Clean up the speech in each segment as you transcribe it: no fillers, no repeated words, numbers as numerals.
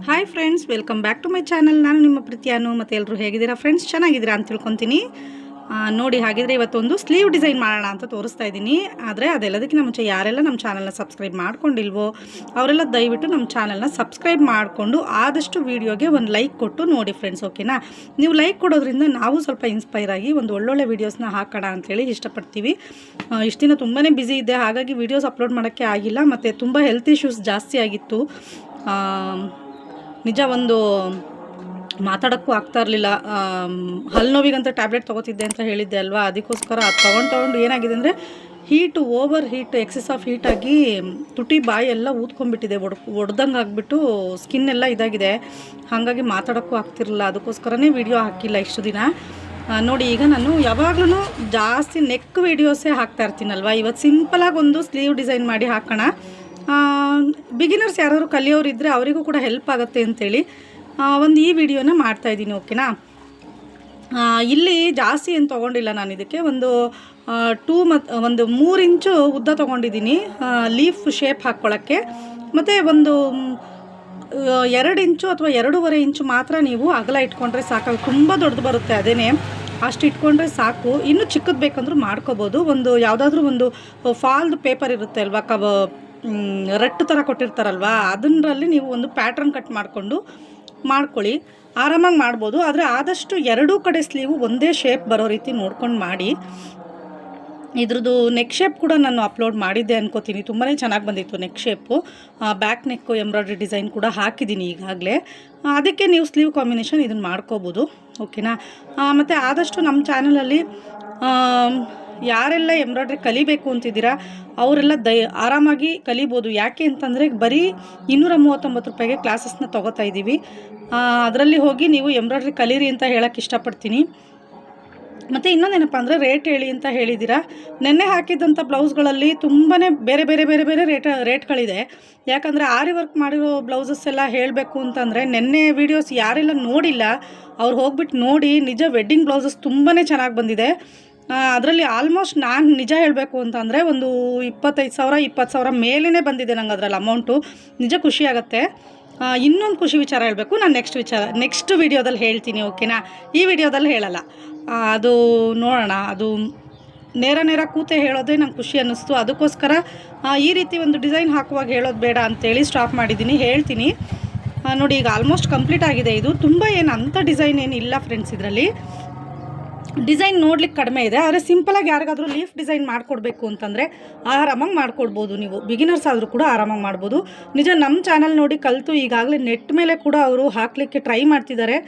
Hi friends, welcome back to my channel. ನಾನು ನಿಮ್ಮ ಪ್ರೀತಿಯಾನು. ಮತ್ತು ಎಲ್ಲರೂ ಹೇಗಿದ್ದೀರಾ ಫ್ರೆಂಡ್ಸ್? ಚೆನ್ನಾಗಿದ್ದೀರಾ ಅಂತ ತಿಳ್ಕೊತೀನಿ. ನೋಡಿ, ಹಾಗಿದ್ರೆ ಇವತ್ತೊಂದು ಸ್ಲೀವ್ ಡಿಸೈನ್ ಮಾಡೋಣ ಅಂತ ತೋರಿಸ್ತಾ ಇದ್ದೀನಿ. ಆದರೆ ಅದೆಲ್ಲದಕ್ಕಿಂತ ಮುಂಚೆ ಯಾರೆಲ್ಲ ನಮ್ಮ ಚಾನಲ್ನ ಸಬ್ಸ್ಕ್ರೈಬ್ ಮಾಡ್ಕೊಂಡಿಲ್ವೋ ಅವರೆಲ್ಲ ದಯವಿಟ್ಟು ನಮ್ಮ ಚಾನಲ್ನ ಸಬ್ಸ್ಕ್ರೈಬ್ ಮಾಡಿಕೊಂಡು ಆದಷ್ಟು ವೀಡಿಯೋಗೆ ಒಂದು ಲೈಕ್ ಕೊಟ್ಟು ನೋಡಿ ಫ್ರೆಂಡ್ಸ್, ಓಕೆನಾ? ನೀವು ಲೈಕ್ ಕೊಡೋದ್ರಿಂದ ನಾವು ಸ್ವಲ್ಪ ಇನ್ಸ್ಪೈರ್ ಆಗಿ ಒಂದು ಒಳ್ಳೊಳ್ಳೆ ವೀಡಿಯೋಸ್ನ ಹಾಕೋಣ ಅಂಥೇಳಿ ಇಷ್ಟಪಡ್ತೀವಿ. ಇಷ್ಟು ದಿನ ತುಂಬಾ ಬ್ಯುಸಿ ಇದ್ದೆ, ಹಾಗಾಗಿ ವೀಡಿಯೋಸ್ ಅಪ್ಲೋಡ್ ಮಾಡೋಕ್ಕೆ ಆಗಿಲ್ಲ. ಮತ್ತು ತುಂಬ ಹೆಲ್ತ್ ಇಶ್ಯೂಸ್ ಜಾಸ್ತಿ ಆಗಿತ್ತು. ನಿಜ, ಒಂದು ಮಾತಾಡೋಕ್ಕೂ ಆಗ್ತಾ ಇರಲಿಲ್ಲ. ಹಲ್ಲು ನೋವಿಗಂತ ಟ್ಯಾಬ್ಲೆಟ್ ತೊಗೋತಿದ್ದೆ ಅಂತ ಹೇಳಿದ್ದೆ ಅಲ್ವಾ, ಅದಕ್ಕೋಸ್ಕರ ಅದು ತೊಗೊಂಡು ಏನಾಗಿದೆ ಅಂದರೆ ಓವರ್ ಹೀಟ್, ಎಕ್ಸೆಸ್ ಆಫ್ ಹೀಟಾಗಿ ತುಟಿ ಬಾಯಿ ಎಲ್ಲ ಊದ್ಕೊಂಡ್ಬಿಟ್ಟಿದೆ, ಒಡ್ದಂಗೆ ಆಗಿಬಿಟ್ಟು ಸ್ಕಿನ್ ಎಲ್ಲ ಇದಾಗಿದೆ. ಹಾಗಾಗಿ ಮಾತಾಡೋಕ್ಕೂ ಆಗ್ತಿರಲಿಲ್ಲ. ಅದಕ್ಕೋಸ್ಕರನೇ ವಿಡಿಯೋ ಹಾಕಿಲ್ಲ ಇಷ್ಟು ದಿನ. ನೋಡಿ, ಈಗ ನಾನು ಯಾವಾಗಲೂ ಜಾಸ್ತಿ ನೆಕ್ ವೀಡಿಯೋಸೇ ಹಾಕ್ತಾ ಇರ್ತೀನಲ್ವ. ಇವತ್ತು ಸಿಂಪಲಾಗಿ ಒಂದು ಸ್ಲೀವ್ ಡಿಸೈನ್ ಮಾಡಿ ಹಾಕೋಣ. ಬಿಗಿನರ್ಸ್ ಯಾರಾದರೂ ಕಲಿಯೋರಿದ್ದರೆ ಅವರಿಗೂ ಕೂಡ ಹೆಲ್ಪ್ ಆಗುತ್ತೆ ಅಂಥೇಳಿ ಒಂದು ಈ ವಿಡಿಯೋನ ಮಾಡ್ತಾಯಿದ್ದೀನಿ, ಓಕೆನಾ? ಇಲ್ಲಿ ಜಾಸ್ತಿ ಏನು ತೊಗೊಂಡಿಲ್ಲ ನಾನು. ಇದಕ್ಕೆ ಒಂದು 3 ಇಂಚು ಉದ್ದ ತೊಗೊಂಡಿದ್ದೀನಿ ಲೀಫ್ ಶೇಪ್ ಹಾಕ್ಕೊಳ್ಳೋಕ್ಕೆ. ಮತ್ತು ಒಂದು 2 ಇಂಚು ಅಥವಾ 2.5 ಇಂಚು ಮಾತ್ರ ನೀವು ಅಗಲ ಇಟ್ಕೊಂಡ್ರೆ ಸಾಕು. ತುಂಬ ದೊಡ್ಡದು ಬರುತ್ತೆ, ಅದೇನೇ ಅಷ್ಟು ಇಟ್ಕೊಂಡ್ರೆ ಸಾಕು. ಇನ್ನೂ ಚಿಕ್ಕದು ಬೇಕಂದ್ರೂ ಮಾಡ್ಕೋಬೋದು. ಒಂದು ಯಾವುದಾದ್ರೂ ಒಂದು ಫಾಲ್ದು ಪೇಪರ್ ಇರುತ್ತೆ ಅಲ್ವಾ, ರಟ್ಟು ಥರ ಕೊಟ್ಟಿರ್ತಾರಲ್ವ, ಅದರಲ್ಲಿ ನೀವು ಒಂದು ಪ್ಯಾಟ್ರನ್ ಕಟ್ ಮಾಡ್ಕೊಳ್ಳಿ. ಆರಾಮಾಗಿ ಮಾಡ್ಬೋದು. ಆದರೆ ಆದಷ್ಟು ಎರಡೂ ಕಡೆ ಸ್ಲೀವು ಒಂದೇ ಶೇಪ್ ಬರೋ ರೀತಿ ನೋಡ್ಕೊಂಡು ಮಾಡಿ. ಇದ್ರದ್ದು ನೆಕ್ ಶೇಪ್ ಕೂಡ ನಾನು ಅಪ್ಲೋಡ್ ಮಾಡಿದ್ದೆ ಅನ್ಕೋತೀನಿ. ತುಂಬಾ ಚೆನ್ನಾಗಿ ಬಂದಿತ್ತು ನೆಕ್ ಶೇಪು. ಬ್ಯಾಕ್ ನೆಕ್ಕು ಎಂಬ್ರಾಯ್ಡ್ರಿ ಡಿಸೈನ್ ಕೂಡ ಹಾಕಿದ್ದೀನಿ ಈಗಾಗಲೇ. ಅದಕ್ಕೆ ನೀವು ಸ್ಲೀವ್ ಕಾಂಬಿನೇಷನ್ ಇದನ್ನು ಮಾಡ್ಕೋಬೋದು, ಓಕೆನಾ? ಮತ್ತು ಆದಷ್ಟು ನಮ್ಮ ಚಾನಲಲ್ಲಿ ಯಾರೆಲ್ಲ ಎಂಬ್ರಾಯ್ಡ್ರಿ ಕಲಿಬೇಕು ಅಂತಿದ್ದೀರಾ ಅವರೆಲ್ಲ ಆರಾಮಾಗಿ ಕಲಿಬೋದು. ಯಾಕೆ ಅಂತಂದರೆ ಬರೀ 239 ರೂಪಾಯಿಗೆ ಕ್ಲಾಸಸ್ನ ತೊಗೋತಾ ಇದ್ದೀವಿ. ಅದರಲ್ಲಿ ಹೋಗಿ ನೀವು ಎಂಬ್ರಾಯ್ಡ್ರಿ ಕಲೀರಿ ಅಂತ ಹೇಳೋಕ್ಕೆ ಇಷ್ಟಪಡ್ತೀನಿ. ಮತ್ತು ಇನ್ನೊಂದೇನಪ್ಪ ಅಂದರೆ ರೇಟ್ ಹೇಳಿ ಅಂತ ಹೇಳಿದ್ದೀರಾ. ನೆನ್ನೆ ಹಾಕಿದ್ದಂಥ ಬ್ಲೌಸ್ಗಳಲ್ಲಿ ತುಂಬಾ ಬೇರೆ ಬೇರೆ ಬೇರೆ ಬೇರೆ ರೇಟ್ಗಳಿದೆ. ಯಾಕಂದರೆ ಆರಿ ವರ್ಕ್ ಮಾಡಿರೋ ಬ್ಲೌಸಸ್ ಎಲ್ಲ ಹೇಳಬೇಕು ಅಂತಂದರೆ ನೆನ್ನೆ ವೀಡಿಯೋಸ್ ಯಾರೆಲ್ಲ ನೋಡಿಲ್ಲ ಅವ್ರು ಹೋಗ್ಬಿಟ್ಟು ನೋಡಿ. ನಿಜ ವೆಡ್ಡಿಂಗ್ ಬ್ಲೌಸಸ್ ತುಂಬಾ ಚೆನ್ನಾಗಿ ಬಂದಿದೆ. ಅದರಲ್ಲಿ ಆಲ್ಮೋಸ್ಟ್ ನಾನು ನಿಜ ಹೇಳಬೇಕು ಅಂತಂದರೆ ಒಂದು 25,000-20,000 ಮೇಲೇ ಬಂದಿದೆ ನಂಗೆ ಅದರಲ್ಲಿ ಅಮೌಂಟು. ನಿಜ ಖುಷಿಯಾಗತ್ತೆ. ಇನ್ನೊಂದು ಖುಷಿ ವಿಚಾರ ಹೇಳಬೇಕು, ನಾನು ನೆಕ್ಸ್ಟ್ ವೀಡಿಯೋದಲ್ಲಿ ಹೇಳ್ತೀನಿ, ಓಕೆನಾ? ಈ ವಿಡಿಯೋದಲ್ಲಿ ಹೇಳಲ್ಲ. ಅದು ನೋಡೋಣ. ಅದು ನೇರ ಕೂತೆ ಹೇಳೋದೇ ನಂಗೆ ಖುಷಿ ಅನ್ನಿಸ್ತು. ಅದಕ್ಕೋಸ್ಕರ ಈ ರೀತಿ ಒಂದು ಡಿಸೈನ್ ಹಾಕುವಾಗ ಹೇಳೋದು ಬೇಡ ಅಂತೇಳಿ ಸ್ಟಾಪ್ ಮಾಡಿದ್ದೀನಿ. ಹೇಳ್ತೀನಿ ನೋಡಿ. ಈಗ ಆಲ್ಮೋಸ್ಟ್ ಕಂಪ್ಲೀಟ್ ಆಗಿದೆ. ಇದು ತುಂಬ ಏನು ಅಂಥ ಡಿಸೈನ್ ಏನಿಲ್ಲ ಫ್ರೆಂಡ್ಸ್. ಇದರಲ್ಲಿ ಡಿಸೈನ್ ನೋಡ್ಲಿಕ್ಕೆ ಕಡಿಮೆ ಇದೆ. ಆದರೆ ಸಿಂಪಲಾಗಿ ಯಾರಿಗಾದರೂ ಲೀಫ್ ಡಿಸೈನ್ ಮಾಡಿಕೊಡ್ಬೇಕು ಅಂತಂದರೆ ಆರಾಮಾಗಿ ಮಾಡ್ಕೊಡ್ಬೋದು. ನೀವು ಬಿಗಿನರ್ಸ್ ಆದರೂ ಕೂಡ ಆರಾಮಾಗಿ ಮಾಡ್ಬೋದು. ನಿಜ ನಮ್ಮ ಚಾನಲ್ ನೋಡಿ ಕಲಿತು ಈಗಾಗಲೇ ನೆಟ್ ಮೇಲೆ ಕೂಡ ಅವರು ಹಾಕಲಿಕ್ಕೆ ಟ್ರೈ ಮಾಡ್ತಿದ್ದಾರೆ.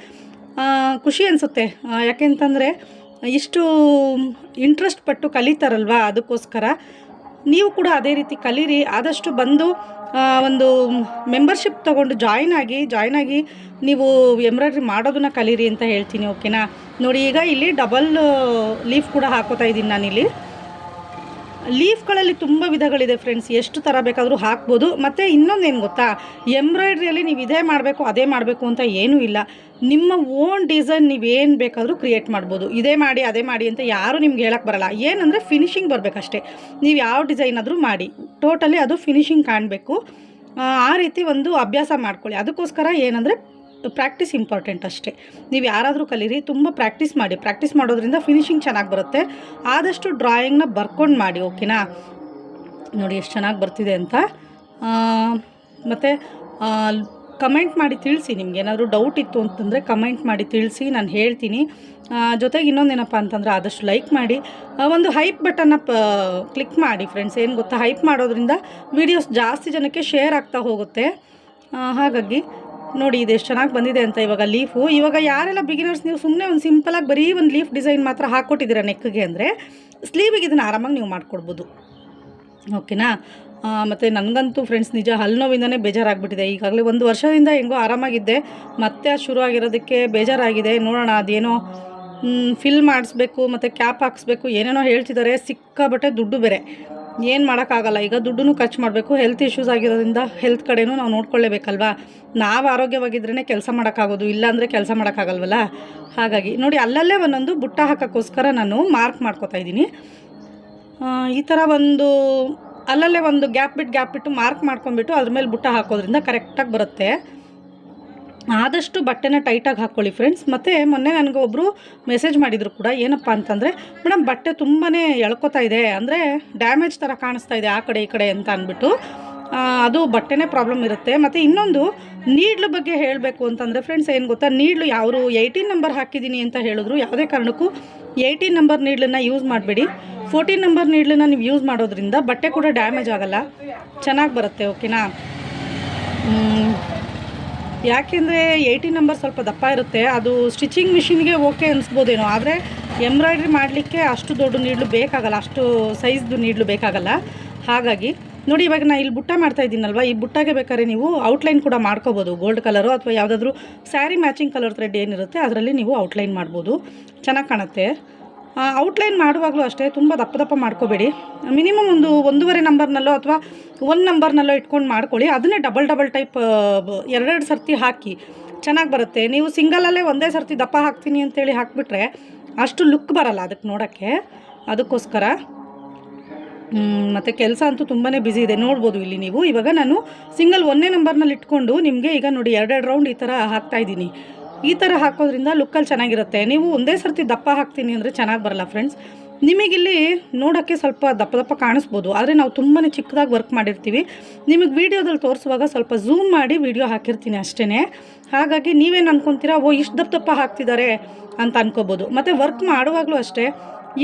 ಖುಷಿ ಅನಿಸುತ್ತೆ. ಯಾಕೆಂತಂದರೆ ಇಷ್ಟು ಇಂಟ್ರೆಸ್ಟ್ ಪಟ್ಟು ಕಲಿತಾರಲ್ವ, ಅದಕ್ಕೋಸ್ಕರ ನೀವು ಕೂಡ ಅದೇ ರೀತಿ ಕಲೀರಿ. ಆದಷ್ಟು ಬಂದು ಒಂದು ಮೆಂಬರ್ಶಿಪ್ ತೊಗೊಂಡು ಜಾಯ್ನ್ ಆಗಿ ನೀವು ಎಂಬ್ರಾಯ್ಡ್ರಿ ಮಾಡೋದನ್ನ ಕಲೀರಿ ಅಂತ ಹೇಳ್ತೀನಿ, ಓಕೆನಾ? ನೋಡಿ, ಈಗ ಇಲ್ಲಿ ಡಬಲ್ ಲೀಫ್ ಕೂಡ ಹಾಕೋತಾ ಇದ್ದೀನಿ ನಾನಿಲ್ಲಿ. ಲೀಫ್ಗಳಲ್ಲಿ ತುಂಬ ವಿಧಗಳಿದೆ ಫ್ರೆಂಡ್ಸ್, ಎಷ್ಟು ಥರ ಬೇಕಾದರೂ ಹಾಕ್ಬೋದು. ಮತ್ತು ಇನ್ನೊಂದೇನು ಗೊತ್ತಾ, ಎಂಬ್ರಾಯ್ಡ್ರಿಯಲ್ಲಿ ನೀವು ಇದೇ ಮಾಡಬೇಕು ಅದೇ ಮಾಡಬೇಕು ಅಂತ ಏನೂ ಇಲ್ಲ. ನಿಮ್ಮ ಓನ್ ಡಿಸೈನ್ ನೀವೇನು ಬೇಕಾದರೂ ಕ್ರಿಯೇಟ್ ಮಾಡ್ಬೋದು. ಇದೇ ಮಾಡಿ ಅದೇ ಮಾಡಿ ಅಂತ ಯಾರೂ ನಿಮ್ಗೆ ಹೇಳಕ್ಕೆ ಬರಲ್ಲ. ಏನಂದರೆ ಫಿನಿಶಿಂಗ್ ಬರಬೇಕಷ್ಟೇ. ನೀವು ಯಾವ ಡಿಸೈನ್ ಆದರೂ ಮಾಡಿ, ಟೋಟಲಿ ಅದು ಫಿನಿಶಿಂಗ್ ಕಾಣಬೇಕು. ಆ ರೀತಿ ಒಂದು ಅಭ್ಯಾಸ ಮಾಡ್ಕೊಳ್ಳಿ. ಅದಕ್ಕೋಸ್ಕರ ಏನಂದರೆ ಪ್ರಾಕ್ಟೀಸ್ ಇಂಪಾರ್ಟೆಂಟ್ ಅಷ್ಟೇ. ನೀವು ಯಾರಾದರೂ ಕಲೀರಿ, ತುಂಬ ಪ್ರಾಕ್ಟೀಸ್ ಮಾಡಿ. ಪ್ರಾಕ್ಟೀಸ್ ಮಾಡೋದ್ರಿಂದ ಫಿನಿಶಿಂಗ್ ಚೆನ್ನಾಗಿ ಬರುತ್ತೆ. ಆದಷ್ಟು ಡ್ರಾಯಿಂಗ್ನ ಬರ್ಕೊಂಡು ಮಾಡಿ, ಓಕೆನಾ? ನೋಡಿ ಎಷ್ಟು ಚೆನ್ನಾಗಿ ಬರ್ತಿದೆ ಅಂತ. ಮತ್ತು ಕಮೆಂಟ್ ಮಾಡಿ ತಿಳಿಸಿ. ನಿಮ್ಗೆ ಏನಾದರೂ ಡೌಟ್ ಇತ್ತು ಅಂತಂದರೆ ಕಮೆಂಟ್ ಮಾಡಿ ತಿಳಿಸಿ, ನಾನು ಹೇಳ್ತೀನಿ. ಜೊತೆಗೆ ಇನ್ನೊಂದೇನಪ್ಪ ಅಂತಂದರೆ ಆದಷ್ಟು ಲೈಕ್ ಮಾಡಿ, ಒಂದು ಹೈಪ್ ಬಟನ್ನ ಕ್ಲಿಕ್ ಮಾಡಿ ಫ್ರೆಂಡ್ಸ್. ಏನು ಗೊತ್ತಾ, ಹೈಪ್ ಮಾಡೋದ್ರಿಂದ ವೀಡಿಯೋಸ್ ಜಾಸ್ತಿ ಜನಕ್ಕೆ ಶೇರ್ ಆಗ್ತಾ ಹೋಗುತ್ತೆ. ಹಾಗಾಗಿ ನೋಡಿ ಇದೆಷ್ಟು ಚೆನ್ನಾಗಿ ಬಂದಿದೆ ಅಂತ. ಇವಾಗ ಯಾರೆಲ್ಲ ಬಿಗಿನರ್ಸ್, ನೀವು ಸುಮ್ಮನೆ ಒಂದು ಸಿಂಪಲಾಗಿ ಬರೀ ಒಂದು ಲೀಫ್ ಡಿಸೈನ್ ಮಾತ್ರ ಹಾಕ್ಕೊಟ್ಟಿದ್ದೀರಾ ನೆಕ್ಗೆ ಅಂದರೆ ಸ್ಲೀವಿಗೆ ಇದನ್ನು ಆರಾಮಾಗಿ ನೀವು ಮಾಡ್ಕೊಡ್ಬೋದು, ಓಕೆನಾ? ಮತ್ತು ನನಗಂತೂ ಫ್ರೆಂಡ್ಸ್ ನಿಜ ಹಲ್ಲು ನೋವಿಂದನೇ ಬೇಜಾರಾಗಿಬಿಟ್ಟಿದೆ. ಈಗಾಗಲೇ 1 ವರ್ಷದಿಂದ ಹೆಂಗೋ ಆರಾಮಾಗಿದ್ದೆ, ಮತ್ತೆ ಅದು ಶುರು ಆಗಿರೋದಕ್ಕೆ ಬೇಜಾರಾಗಿದೆ. ನೋಡೋಣ, ಅದೇನೋ ಫಿಲ್ ಮಾಡಿಸ್ಬೇಕು ಮತ್ತು ಕ್ಯಾಪ್ ಹಾಕ್ಸ್ಬೇಕು, ಏನೇನೋ ಹೇಳ್ತಿದ್ದಾರೆ. ಸಿಕ್ಕಾಬಟ್ಟೆ ದುಡ್ಡು ಬೇರೆ, ಏನು ಮಾಡೋಕ್ಕಾಗಲ್ಲ. ಈಗ ದುಡ್ಡನ್ನು ಖರ್ಚು ಮಾಡಬೇಕು. ಹೆಲ್ತ್ ಇಶ್ಯೂಸ್ ಆಗಿರೋದ್ರಿಂದ ಹೆಲ್ತ್ ಕಡೆನೂ ನಾವು ನೋಡ್ಕೊಳ್ಳೇಬೇಕಲ್ವ. ನಾವು ಆರೋಗ್ಯವಾಗಿದ್ರೇ ಕೆಲಸ ಮಾಡೋಕ್ಕಾಗೋದು, ಇಲ್ಲಾಂದರೆ ಕೆಲಸ ಮಾಡೋಕ್ಕಾಗಲ್ವಲ್ಲ. ಹಾಗಾಗಿ ನೋಡಿ, ಅಲ್ಲಲ್ಲೇ ಒಂದೊಂದು ಬುಟ್ಟ ಹಾಕೋಕ್ಕೋಸ್ಕರ ನಾನು ಮಾರ್ಕ್ ಮಾಡ್ಕೋತಾ ಇದ್ದೀನಿ. ಈ ಥರ ಒಂದು ಅಲ್ಲಲ್ಲೇ ಒಂದು ಗ್ಯಾಪ್ ಬಿಟ್ಟು ಮಾರ್ಕ್ ಮಾಡ್ಕೊಂಡ್ಬಿಟ್ಟು ಅದ್ರ ಮೇಲೆ ಬುಟ್ಟ ಹಾಕೋದ್ರಿಂದ ಕರೆಕ್ಟಾಗಿ ಬರುತ್ತೆ. ಆದಷ್ಟು ಬಟ್ಟೆನ ಟೈಟಾಗಿ ಹಾಕ್ಕೊಳ್ಳಿ ಫ್ರೆಂಡ್ಸ್. ಮತ್ತು ಮೊನ್ನೆ ನನಗೆ ಒಬ್ಬರು ಮೆಸೇಜ್ ಮಾಡಿದರು ಕೂಡ, ಏನಪ್ಪ ಅಂತಂದರೆ ಮೇಡಮ್ ಬಟ್ಟೆ ತುಂಬಾ ಎಳ್ಕೊತಾ ಇದೆ, ಅಂದರೆ ಡ್ಯಾಮೇಜ್ ಥರ ಕಾಣಿಸ್ತಾ ಇದೆ ಆ ಕಡೆ ಈ ಕಡೆ ಅಂತ ಅಂದ್ಬಿಟ್ಟು. ಅದು ಬಟ್ಟೆನೇ ಪ್ರಾಬ್ಲಮ್ ಇರುತ್ತೆ. ಮತ್ತು ಇನ್ನೊಂದು ನೀಡ್ಲು ಬಗ್ಗೆ ಹೇಳಬೇಕು ಅಂತಂದರೆ ಫ್ರೆಂಡ್ಸ್, ಏನು ಗೊತ್ತಾ, ನೀಡ್ಲು ಯಾರು 18 ನಂಬರ್ ಹಾಕಿದ್ದೀನಿ ಅಂತ ಹೇಳಿದ್ರು, ಯಾವುದೇ ಕಾರಣಕ್ಕೂ 18 ನಂಬರ್ ನೀಡ್ಲನ್ನು ಯೂಸ್ ಮಾಡಬೇಡಿ. 14 ನಂಬರ್ ನೀಡ್ಲನ್ನು ನೀವು ಯೂಸ್ ಮಾಡೋದ್ರಿಂದ ಬಟ್ಟೆ ಕೂಡ ಡ್ಯಾಮೇಜ್ ಆಗೋಲ್ಲ, ಚೆನ್ನಾಗಿ ಬರುತ್ತೆ. ಓಕೆನಾ? ಯಾಕೆಂದರೆ 18 ನಂಬರ್ ಸ್ವಲ್ಪ ದಪ್ಪ ಇರುತ್ತೆ, ಅದು ಸ್ಟಿಚಿಂಗ್ ಮಿಷಿನ್ಗೆ ಓಕೆ ಅನಿಸ್ಬೋದೇನೋ, ಆದರೆ ಎಂಬ್ರಾಯ್ಡ್ರಿ ಮಾಡಲಿಕ್ಕೆ ಅಷ್ಟು ದೊಡ್ಡ ನೀಡ್ಲು ಬೇಕಾಗಲ್ಲ, ಅಷ್ಟು ಸೈಜ್ದು ನೀಡ್ಲು ಬೇಕಾಗಲ್ಲ. ಹಾಗಾಗಿ ನೋಡಿ, ಇವಾಗ ನಾನು ಇಲ್ಲಿ ಬುಟ್ಟ ಮಾಡ್ತಾ ಇದ್ದೀನಲ್ವ, ಈ ಬುಟ್ಟಾಗೆ ಬೇಕಾದ್ರೆ ನೀವು ಔಟ್ಲೈನ್ ಕೂಡ ಮಾಡ್ಕೋಬೋದು. ಗೋಲ್ಡ್ ಕಲರು ಅಥವಾ ಯಾವುದಾದ್ರೂ ಸ್ಯಾರಿ ಮ್ಯಾಚಿಂಗ್ ಕಲರ್ ಥ್ರೆಡ್ ಏನಿರುತ್ತೆ ಅದರಲ್ಲಿ ನೀವು ಔಟ್ಲೈನ್ ಮಾಡ್ಬೋದು, ಚೆನ್ನಾಗಿ ಕಾಣುತ್ತೆ. ಔಟ್ಲೈನ್ ಮಾಡುವಾಗಲೂ ಅಷ್ಟೇ ತುಂಬ ದಪ್ಪ ದಪ್ಪ ಮಾಡ್ಕೋಬೇಡಿ. ಮಿನಿಮಮ್ ಒಂದು 1.5 ನಂಬರ್ನಲ್ಲೋ ಅಥವಾ 1 ನಂಬರ್ನಲ್ಲೋ ಇಟ್ಕೊಂಡು ಮಾಡ್ಕೊಳ್ಳಿ. ಅದನ್ನೇ ಡಬಲ್ ಟೈಪ್ 2 ಸರ್ತಿ ಹಾಕಿ ಚೆನ್ನಾಗಿ ಬರುತ್ತೆ. ನೀವು ಸಿಂಗಲಲ್ಲೇ ಒಂದೇ ಸರ್ತಿ ದಪ್ಪ ಹಾಕ್ತೀನಿ ಅಂತೇಳಿ ಹಾಕಿಬಿಟ್ರೆ ಅಷ್ಟು ಲುಕ್ ಬರಲ್ಲ ಅದಕ್ಕೆ ನೋಡೋಕ್ಕೆ. ಅದಕ್ಕೋಸ್ಕರ ಮತ್ತು ಕೆಲಸ ಅಂತೂ ತುಂಬಾ ಬ್ಯುಸಿ ಇದೆ, ನೋಡ್ಬೋದು ಇಲ್ಲಿ ನೀವು. ಇವಾಗ ನಾನು ಸಿಂಗಲ್ 1ನೇ ನಂಬರ್ನಲ್ಲಿ ಇಟ್ಕೊಂಡು ನಿಮಗೆ ಈಗ ನೋಡಿ 2 ರೌಂಡ್ ಈ ಥರ ಹಾಕ್ತಾಯಿದ್ದೀನಿ. ಈ ಥರ ಹಾಕೋದ್ರಿಂದ ಲುಕ್ಕಲ್ಲಿ ಚೆನ್ನಾಗಿರುತ್ತೆ. ನೀವು ಒಂದೇ ಸರ್ತಿ ದಪ್ಪ ಹಾಕ್ತೀನಿ ಅಂದರೆ ಚೆನ್ನಾಗಿ ಬರಲ್ಲ ಫ್ರೆಂಡ್ಸ್. ನಿಮಗಿಲ್ಲಿ ನೋಡೋಕ್ಕೆ ಸ್ವಲ್ಪ ದಪ್ಪ ಕಾಣಿಸ್ಬೋದು, ಆದರೆ ನಾವು ತುಂಬಾ ಚಿಕ್ಕದಾಗಿ ವರ್ಕ್ ಮಾಡಿರ್ತೀವಿ. ನಿಮಗೆ ವೀಡಿಯೋದಲ್ಲಿ ತೋರಿಸುವಾಗ ಸ್ವಲ್ಪ ಝೂಮ್ ಮಾಡಿ ವೀಡಿಯೋ ಹಾಕಿರ್ತೀನಿ ಅಷ್ಟೇ. ಹಾಗಾಗಿ ನೀವೇನು ಅಂದ್ಕೊತೀರಾ, ಇಷ್ಟು ದಪ್ಪ ಹಾಕ್ತಿದ್ದಾರೆ ಅಂತ ಅನ್ಕೋಬೋದು. ಮತ್ತು ವರ್ಕ್ ಮಾಡುವಾಗಲೂ ಅಷ್ಟೇ,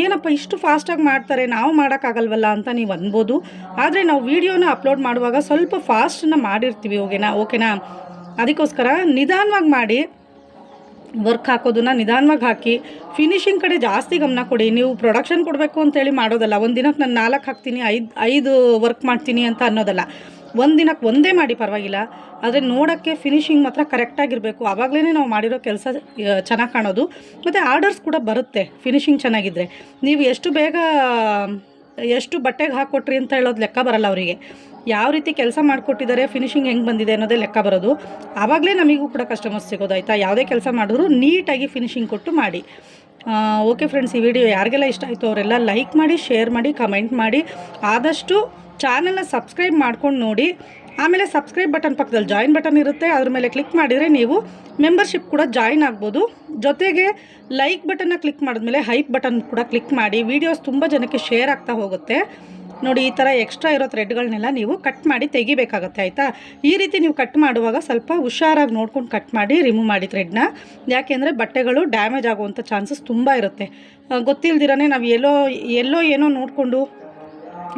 ಏನಪ್ಪ ಇಷ್ಟು ಫಾಸ್ಟಾಗಿ ಮಾಡ್ತಾರೆ, ನಾವು ಮಾಡೋಕ್ಕಾಗಲ್ವಲ್ಲ ಅಂತ ನೀವು ಅನ್ಬೋದು. ಆದರೆ ನಾವು ವೀಡಿಯೋನ ಅಪ್ಲೋಡ್ ಮಾಡುವಾಗ ಸ್ವಲ್ಪ ಫಾಸ್ಟನ್ನು ಮಾಡಿರ್ತೀವಿ. ಓಕೆನಾ? ಅದಕ್ಕೋಸ್ಕರ ನಿಧಾನವಾಗಿ ಮಾಡಿ, ವರ್ಕ್ ಹಾಕೋದನ್ನ ನಿಧಾನವಾಗಿ ಹಾಕಿ, ಫಿನಿಶಿಂಗ್ ಕಡೆ ಜಾಸ್ತಿ ಗಮನ ಕೊಡಿ. ನೀವು ಪ್ರೊಡಕ್ಷನ್ ಕೊಡಬೇಕು ಅಂತೇಳಿ ಮಾಡೋದಲ್ಲ, ಒಂದು ದಿನಕ್ಕೆ ನಾನು 4 ಹಾಕ್ತೀನಿ, 5 ವರ್ಕ್ ಮಾಡ್ತೀನಿ ಅಂತ ಅನ್ನೋದಲ್ಲ. ಒಂದು ದಿನಕ್ಕೆ ಒಂದೇ ಮಾಡಿ ಪರವಾಗಿಲ್ಲ, ಆದರೆ ನೋಡೋಕ್ಕೆ ಫಿನಿಶಿಂಗ್ ಮಾತ್ರ ಕರೆಕ್ಟಾಗಿರಬೇಕು. ಆವಾಗಲೇ ನಾವು ಮಾಡಿರೋ ಕೆಲಸ ಚೆನ್ನಾಗಿ ಕಾಣೋದು. ಮತ್ತು ಆರ್ಡರ್ಸ್ ಕೂಡ ಬರುತ್ತೆ ಫಿನಿಶಿಂಗ್ ಚೆನ್ನಾಗಿದ್ದರೆ. ನೀವು ಎಷ್ಟು ಬಟ್ಟೆಗೆ ಹಾಕ್ಕೊಟ್ರಿ ಅಂತ ಹೇಳೋದು ಲೆಕ್ಕ ಬರಲ್ಲ ಅವರಿಗೆ. ಯಾವ ರೀತಿ ಕೆಲಸ ಮಾಡಿಕೊಟ್ಟಿದ್ದಾರೆ, ಫಿನಿಶಿಂಗ್ ಹೆಂಗೆ ಬಂದಿದೆ ಅನ್ನೋದೇ ಲೆಕ್ಕ ಬರೋದು. ಆವಾಗಲೇ ನಮಗೂ ಕೂಡ ಕಸ್ಟಮರ್ಸ್ ಸಿಗೋದು. ಆಯಿತಾ? ಯಾವುದೇ ಕೆಲಸ ಮಾಡಿದ್ರು ನೀಟಾಗಿ ಫಿನಿಶಿಂಗ್ ಕೊಟ್ಟು ಮಾಡಿ. ಓಕೆ ಫ್ರೆಂಡ್ಸ್, ಈ ವಿಡಿಯೋ ಯಾರಿಗೆಲ್ಲ ಇಷ್ಟ ಆಯಿತು ಅವರೆಲ್ಲ ಲೈಕ್ ಮಾಡಿ, ಶೇರ್ ಮಾಡಿ, ಕಮೆಂಟ್ ಮಾಡಿ. ಆದಷ್ಟು ಚಾನಲ್ನ ಸಬ್ಸ್ಕ್ರೈಬ್ ಮಾಡ್ಕೊಂಡು ನೋಡಿ. ಆಮೇಲೆ ಸಬ್ಸ್ಕ್ರೈಬ್ ಬಟನ್ ಪಕ್ಕದಲ್ಲಿ ಜಾಯಿನ್ ಬಟನ್ ಇರುತ್ತೆ, ಅದ್ರ ಮೇಲೆ ಕ್ಲಿಕ್ ಮಾಡಿದರೆ ನೀವು ಮೆಂಬರ್ಶಿಪ್ ಕೂಡ ಜಾಯಿನ್ ಆಗ್ಬೋದು. ಜೊತೆಗೆ ಲೈಕ್ ಬಟನ್ನ ಕ್ಲಿಕ್ ಮಾಡಿದ್ಮೇಲೆ ಹೈಪ್ ಬಟನ್ ಕೂಡ ಕ್ಲಿಕ್ ಮಾಡಿ. ವೀಡಿಯೋಸ್ ತುಂಬ ಜನಕ್ಕೆ ಶೇರ್ ಆಗ್ತಾ ಹೋಗುತ್ತೆ. ನೋಡಿ, ಈ ಥರ ಎಕ್ಸ್ಟ್ರಾ ಇರೋ ಥ್ರೆಡ್ಗಳನ್ನೆಲ್ಲ ನೀವು ಕಟ್ ಮಾಡಿ ತೆಗಿಬೇಕಾಗತ್ತೆ. ಆಯಿತಾ? ಈ ರೀತಿ ನೀವು ಕಟ್ ಮಾಡುವಾಗ ಸ್ವಲ್ಪ ಹುಷಾರಾಗಿ ನೋಡ್ಕೊಂಡು ಕಟ್ ಮಾಡಿ ರಿಮೂವ್ ಮಾಡಿ ಥ್ರೆಡ್ನ. ಯಾಕೆಂದರೆ ಬಟ್ಟೆಗಳು ಡ್ಯಾಮೇಜ್ ಆಗುವಂಥ ಚಾನ್ಸಸ್ ತುಂಬ ಇರುತ್ತೆ. ಗೊತ್ತಿಲ್ದಿರೇ ನಾವು ಎಲ್ಲೋ ಏನೋ ನೋಡಿಕೊಂಡು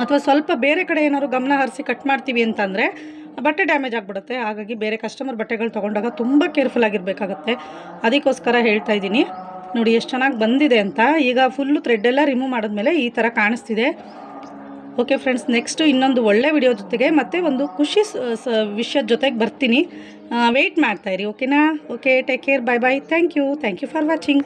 ಅಥವಾ ಸ್ವಲ್ಪ ಬೇರೆ ಕಡೆ ಏನಾದ್ರು ಗಮನ ಹರಿಸಿ ಕಟ್ ಮಾಡ್ತೀವಿ ಅಂತಂದರೆ ಬಟ್ಟೆ ಡ್ಯಾಮೇಜ್ ಆಗಿಬಿಡುತ್ತೆ. ಹಾಗಾಗಿ ಬೇರೆ ಕಸ್ಟಮರ್ ಬಟ್ಟೆಗಳು ತೊಗೊಂಡಾಗ ತುಂಬ ಕೇರ್ಫುಲ್ ಆಗಿರಬೇಕಾಗತ್ತೆ. ಅದಕ್ಕೋಸ್ಕರ ಹೇಳ್ತಾ ಇದ್ದೀನಿ. ನೋಡಿ ಎಷ್ಟು ಚೆನ್ನಾಗಿ ಬಂದಿದೆ ಅಂತ. ಈಗ ಫುಲ್ಲು ಥ್ರೆಡ್ಡೆಲ್ಲ ರಿಮೂವ್ ಮಾಡಿದ್ಮೇಲೆ ಈ ಥರ ಕಾಣಿಸ್ತಿದೆ. ಓಕೆ ಫ್ರೆಂಡ್ಸ್, ನೆಕ್ಸ್ಟು ಇನ್ನೊಂದು ಒಳ್ಳೆ ವಿಡಿಯೋ ಜೊತೆಗೆ ಮತ್ತು ಒಂದು ಖುಷಿ ವಿಷಯದ ಜೊತೆಗೆ ಬರ್ತೀನಿ. ವೆಯ್ಟ್ ಮಾಡ್ತಾಯಿರಿ. ಓಕೆನಾ? Okay, take care, bye bye. Thank you for watching.